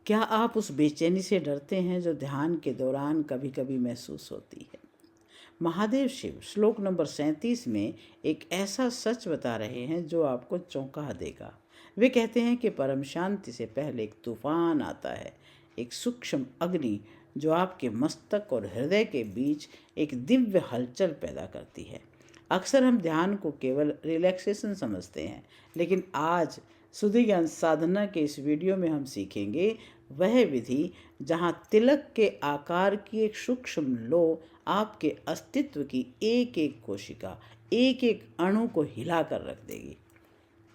क्या आप उस बेचैनी से डरते हैं जो ध्यान के दौरान कभी कभी महसूस होती है? महादेव शिव श्लोक नंबर 37 में एक ऐसा सच बता रहे हैं जो आपको चौंका देगा। वे कहते हैं कि परम शांति से पहले एक तूफान आता है, एक सूक्ष्म अग्नि जो आपके मस्तक और हृदय के बीच एक दिव्य हलचल पैदा करती है। अक्सर हम ध्यान को केवल रिलैक्सेशन समझते हैं, लेकिन आज सुधि ज्ञान साधना के इस वीडियो में हम सीखेंगे वह विधि जहाँ तिलक के आकार की एक सूक्ष्म लो आपके अस्तित्व की एक एक कोशिका, एक एक अणु को हिला कर रख देगी।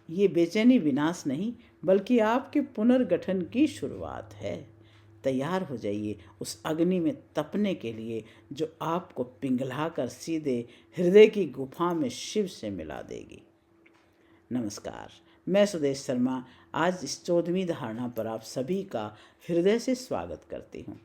ये बेचैनी विनाश नहीं, बल्कि आपके पुनर्गठन की शुरुआत है। तैयार हो जाइए उस अग्नि में तपने के लिए जो आपको पिघलाकर सीधे हृदय की गुफा में शिव से मिला देगी। नमस्कार, मैं सुदेश शर्मा आज इस 14वीं धारणा पर आप सभी का हृदय से स्वागत करती हूँ।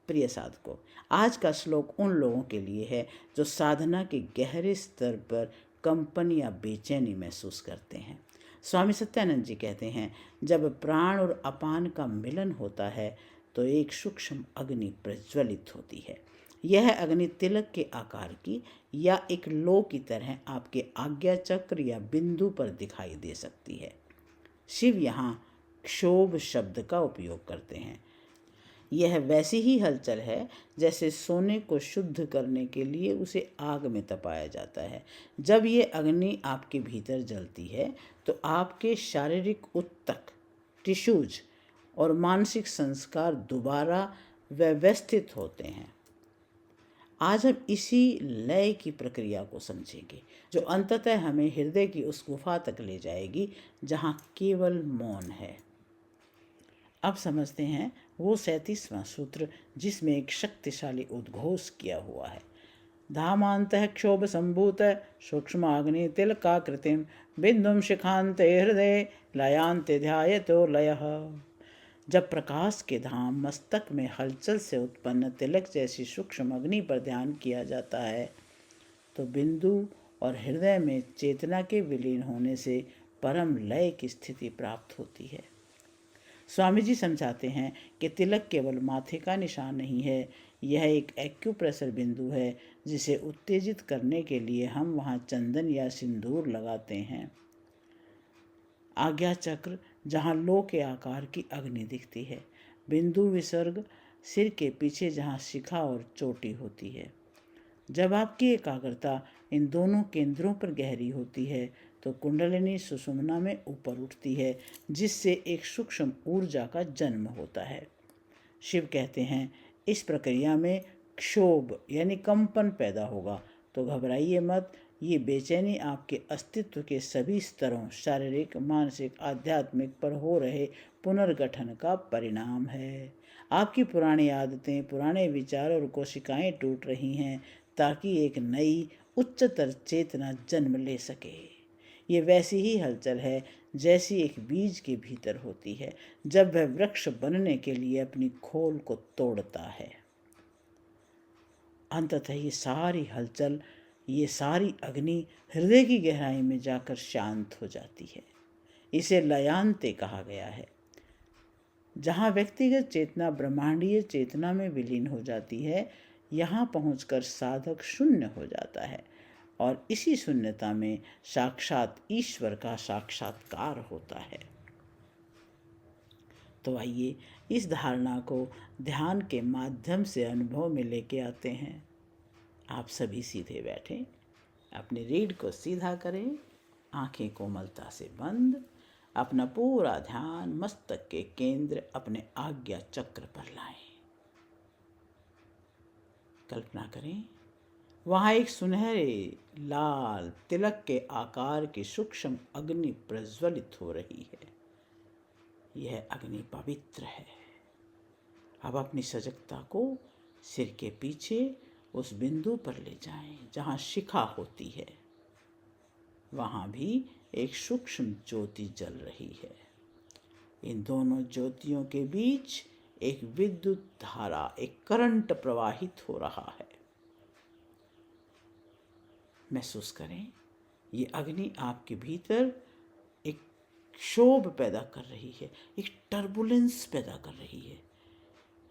प्रिय साधकों, आज का श्लोक उन लोगों के लिए है जो साधना के गहरे स्तर पर कंपन या बेचैनी महसूस करते हैं। स्वामी सत्यानंद जी कहते हैं, जब प्राण और अपान का मिलन होता है तो एक सूक्ष्म अग्नि प्रज्वलित होती है। यह अग्नि तिलक के आकार की या एक लो की तरह आपके आज्ञा चक्र या बिंदु पर दिखाई दे सकती है। शिव यहाँ क्षोभ शब्द का उपयोग करते हैं। यह वैसी ही हलचल है जैसे सोने को शुद्ध करने के लिए उसे आग में तपाया जाता है। जब ये अग्नि आपके भीतर जलती है तो आपके शारीरिक ऊतक, टिश्यूज और मानसिक संस्कार दोबारा व्यवस्थित होते हैं। आज हम इसी लय की प्रक्रिया को समझेंगे जो अंततः हमें हृदय की उस गुफा तक ले जाएगी जहाँ केवल मौन है। अब समझते हैं वो 37वां सूत्र जिसमें एक शक्तिशाली उद्घोष किया हुआ है। धामान्तः क्षोभ संभूत सूक्ष्माग्नि तिलकाकृतिम बिंदुम शिखान्ते हृदय लयांते ध्यायतो लयः। जब प्रकाश के धाम मस्तक में हलचल से उत्पन्न तिलक जैसी सूक्ष्म अग्नि पर ध्यान किया जाता है तो बिंदु और हृदय में चेतना के विलीन होने से परम लय की स्थिति प्राप्त होती है। स्वामी जी समझाते हैं कि तिलक केवल माथे का निशान नहीं है, यह एक एक्यूप्रेशर बिंदु है जिसे उत्तेजित करने के लिए हम वहाँ चंदन या सिंदूर लगाते हैं। आज्ञा चक्र जहाँ लो के आकार की अग्नि दिखती है, बिंदु विसर्ग सिर के पीछे जहाँ शिखा और चोटी होती है। जब आपकी एकाग्रता इन दोनों केंद्रों पर गहरी होती है तो कुंडलिनी सुषुम्ना में ऊपर उठती है, जिससे एक सूक्ष्म ऊर्जा का जन्म होता है। शिव कहते हैं, इस प्रक्रिया में क्षोभ यानी कंपन पैदा होगा, तो घबराइए मत। ये बेचैनी आपके अस्तित्व के सभी स्तरों, शारीरिक, मानसिक, आध्यात्मिक पर हो रहे पुनर्गठन का परिणाम है। आपकी पुरानी आदतें, पुराने विचार और कोशिकाएं टूट रही हैं ताकि एक नई उच्चतर चेतना जन्म ले सके। ये वैसी ही हलचल है जैसी एक बीज के भीतर होती है जब वह वृक्ष बनने के लिए अपनी खोल को तोड़ता है। अंततः ये सारी हलचल, ये सारी अग्नि हृदय की गहराई में जाकर शांत हो जाती है। इसे लयांते कहा गया है। जहाँ व्यक्तिगत चेतना ब्रह्मांडीय चेतना में विलीन हो जाती है, यहाँ पहुंचकर साधक शून्य हो जाता है और इसी शून्यता में साक्षात ईश्वर का साक्षात्कार होता है। तो आइए इस धारणा को ध्यान के माध्यम से अनुभव में लेके आते हैं। आप सभी सीधे बैठें, अपनी रीढ़ को सीधा करें, आंखें कोमलता से बंद, अपना पूरा ध्यान मस्तक के केंद्र अपने आज्ञा चक्र पर लाएं। कल्पना करें वहाँ एक सुनहरे लाल तिलक के आकार की सूक्ष्म अग्नि प्रज्वलित हो रही है। यह अग्नि पवित्र है। अब अपनी सजगता को सिर के पीछे उस बिंदु पर ले जाएं जहाँ शिखा होती है। वहाँ भी एक सूक्ष्म ज्योति जल रही है। इन दोनों ज्योतियों के बीच एक विद्युत धारा, एक करंट प्रवाहित हो रहा है। महसूस करें, ये अग्नि आपके भीतर एक क्षोभ पैदा कर रही है, एक टर्बुलेंस पैदा कर रही है।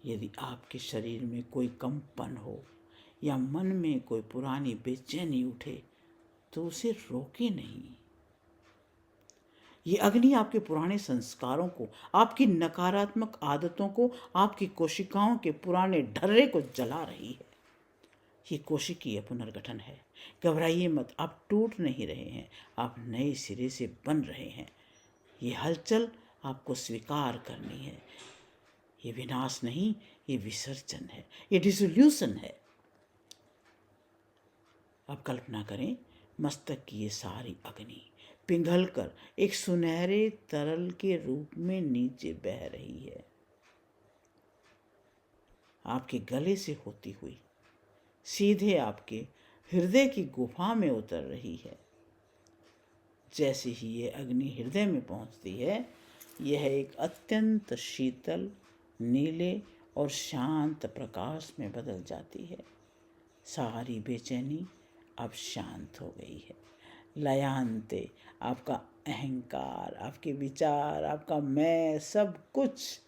यदि आपके शरीर में कोई कंपन हो या मन में कोई पुरानी बेचैनी उठे तो उसे रोके नहीं। ये अग्नि आपके पुराने संस्कारों को, आपकी नकारात्मक आदतों को, आपकी कोशिकाओं के पुराने ढर्रे को जला रही है। ये कोशिकीय पुनर्गठन है। घबराइए मत, आप टूट नहीं रहे हैं, आप नए सिरे से बन रहे हैं। ये हलचल आपको स्वीकार करनी है। ये विनाश नहीं, ये विसर्जन है, ये डिसोल्यूशन है। अब कल्पना करें, मस्तक की ये सारी अग्नि पिघलकर एक सुनहरे तरल के रूप में नीचे बह रही है, आपके गले से होती हुई सीधे आपके हृदय की गुफा में उतर रही है। जैसे ही ये अग्नि हृदय में पहुंचती है, यह एक अत्यंत शीतल, नीले और शांत प्रकाश में बदल जाती है। सारी बेचैनी अब शांत हो गई है। लयांते आपका अहंकार, आपके विचार, आपका मैं, सब कुछ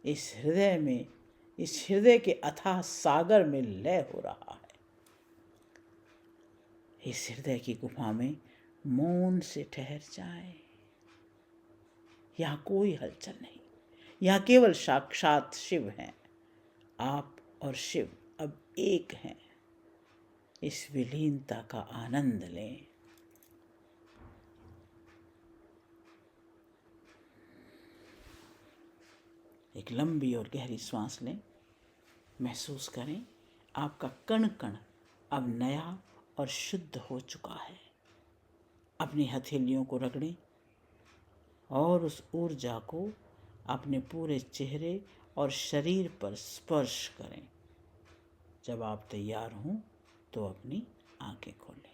इस हृदय में, इस हृदय के अथाह सागर में लय हो रहा है। इस हृदय की गुफा में मौन से ठहर जाए। यहाँ कोई हलचल नहीं, यहाँ केवल साक्षात शिव हैं। आप और शिव अब एक हैं। इस विलीनता का आनंद लें। एक लंबी और गहरी सांस लें। महसूस करें, आपका कण कण अब नया और शुद्ध हो चुका है। अपनी हथेलियों को रगड़ें और उस ऊर्जा को अपने पूरे चेहरे और शरीर पर स्पर्श करें। जब आप तैयार हों तो अपनी आंखें खोलें।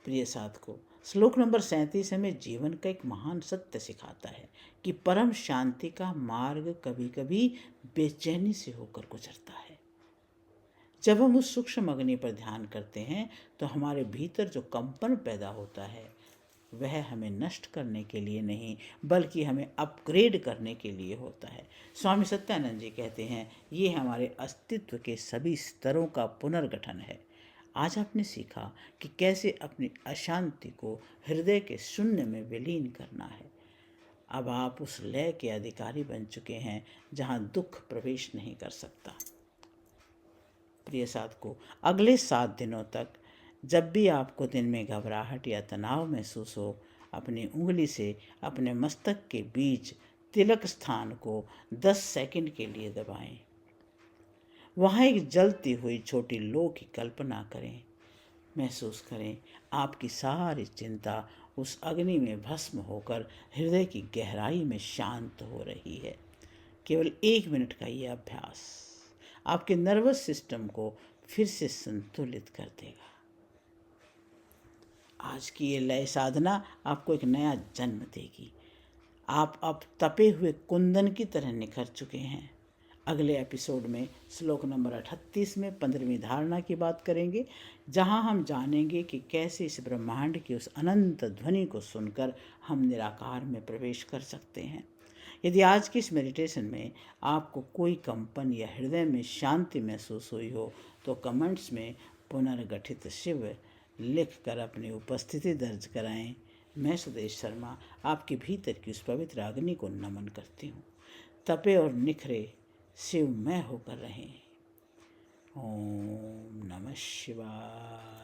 प्रिय साधकों, श्लोक नंबर 37 हमें जीवन का एक महान सत्य सिखाता है कि परम शांति का मार्ग कभी कभी बेचैनी से होकर गुजरता है। जब हम उस सूक्ष्म अग्नि पर ध्यान करते हैं तो हमारे भीतर जो कंपन पैदा होता है वह हमें नष्ट करने के लिए नहीं, बल्कि हमें अपग्रेड करने के लिए होता है। स्वामी सत्यानंद जी कहते हैं, ये हमारे अस्तित्व के सभी स्तरों का पुनर्गठन है। आज आपने सीखा कि कैसे अपनी अशांति को हृदय के शून्य में विलीन करना है। अब आप उस लय के अधिकारी बन चुके हैं जहां दुख प्रवेश नहीं कर सकता। प्रिय साधकों, अगले 7 दिनों तक जब भी आपको दिन में घबराहट या तनाव महसूस हो, अपनी उंगली से अपने मस्तक के बीच तिलक स्थान को 10 सेकंड के लिए दबाएं। वहाँ एक जलती हुई छोटी लौ की कल्पना करें। महसूस करें, आपकी सारी चिंता उस अग्नि में भस्म होकर हृदय की गहराई में शांत हो रही है। केवल 1 मिनट का ये अभ्यास आपके नर्वस सिस्टम को फिर से संतुलित कर देगा। आज की ये लय साधना आपको एक नया जन्म देगी। आप अब तपे हुए कुंदन की तरह निखर चुके हैं। अगले एपिसोड में श्लोक नंबर 38 में 15वीं धारणा की बात करेंगे, जहां हम जानेंगे कि कैसे इस ब्रह्मांड की उस अनंत ध्वनि को सुनकर हम निराकार में प्रवेश कर सकते हैं। यदि आज की इस मेडिटेशन में आपको कोई कंपन या हृदय में शांति महसूस हुई हो तो कमेंट्स में पुनर्गठित शिव लिख कर अपनी उपस्थिति दर्ज कराएं। मैं सुदेश शर्मा आपके भीतर की उस पवित्र अग्नि को नमन करती हूँ। तपे और निखरे शिवमय होकर रहें। ओम नमः शिवाय।